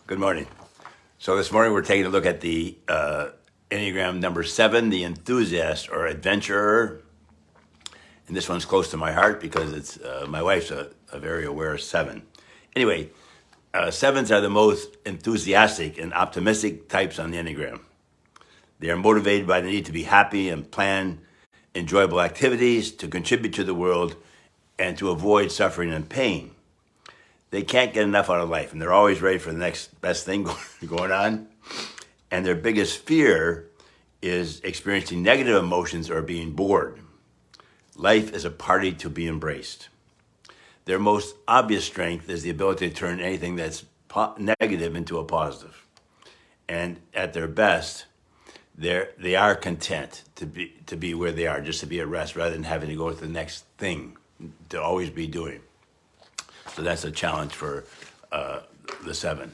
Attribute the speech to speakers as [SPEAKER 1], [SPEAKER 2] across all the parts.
[SPEAKER 1] Good morning. So this morning we're taking a look at the Enneagram number 7, the enthusiast or adventurer. And this one's close to my heart because it's my wife's a very aware 7. Anyway, 7s are the most enthusiastic and optimistic types on the Enneagram. They are motivated by the need to be happy and plan enjoyable activities, to contribute to the world, and to avoid suffering and pain. They can't get enough out of life, and they're always ready for the next best thing going on. And their biggest fear is experiencing negative emotions or being bored. Life is a party to be embraced. Their most obvious strength is the ability to turn anything that's negative into a positive. And at their best, they are content to be where they are, just to be at rest, rather than having to go to the next thing to always be doing. So that's a challenge for the 7.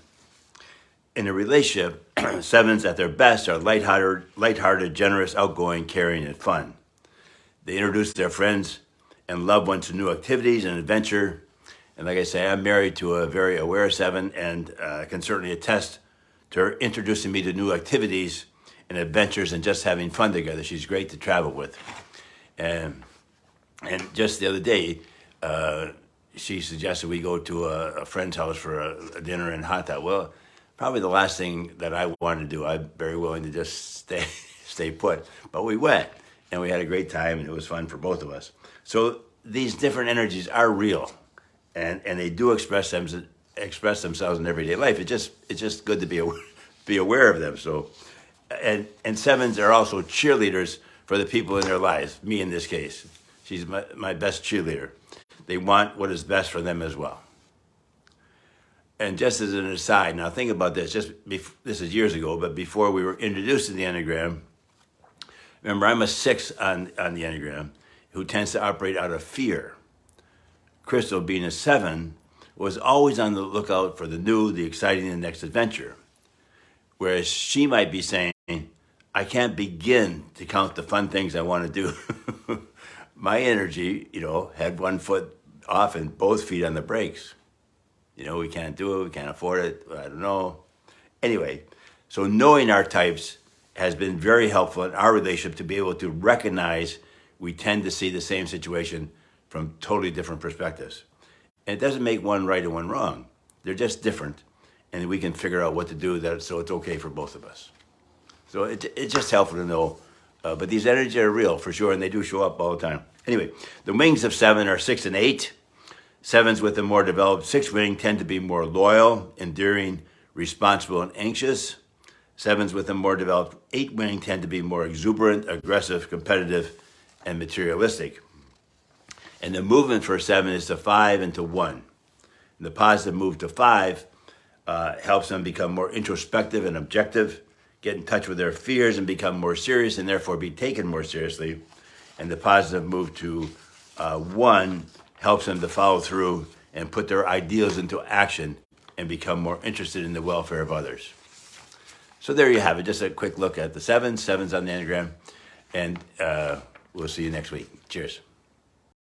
[SPEAKER 1] In a relationship, 7s at their best are lighthearted, generous, outgoing, caring, and fun. They introduce their friends and loved ones to new activities and adventure. And like I say, I'm married to a very aware 7 and can certainly attest to her introducing me to new activities and adventures and just having fun together. She's great to travel with. And just the other day, she suggested we go to a friend's house for a dinner and hot dog. Well, probably the last thing that I wanted to do. I'm very willing to just stay put. But we went, and we had a great time, and it was fun for both of us. So these different energies are real, and they do express themselves in everyday life. It's just good to be aware of them. So, and 7s are also cheerleaders for the people in their lives. Me in this case, she's my best cheerleader. They want what is best for them as well. And just as an aside, now think about this. This is years ago, but before we were introduced to the Enneagram, remember I'm a 6 on the Enneagram who tends to operate out of fear. Crystal, being a 7, was always on the lookout for the new, the exciting, the next adventure. Whereas she might be saying, I can't begin to count the fun things I want to do. My energy, had one foot off and both feet on the brakes. We can't do it, we can't afford it, I don't know. Anyway, so knowing our types has been very helpful in our relationship to be able to recognize we tend to see the same situation from totally different perspectives. And it doesn't make one right and one wrong. They're just different, and we can figure out what to do so it's okay for both of us. So it's just helpful to know. But these energies are real for sure, and they do show up all the time. Anyway, the wings of 7 are 6 and 8. 7s with a more developed 6 wing tend to be more loyal, enduring, responsible, and anxious. 7s with a more developed 8 wing tend to be more exuberant, aggressive, competitive, and materialistic. And the movement for 7 is to 5 and to 1. And the positive move to 5 helps them become more introspective and objective, get in touch with their fears and become more serious and therefore be taken more seriously. And the positive move to 1 helps them to follow through and put their ideals into action and become more interested in the welfare of others. So there you have it, just a quick look at the 7s on the Enneagram, and we'll see you next week. Cheers.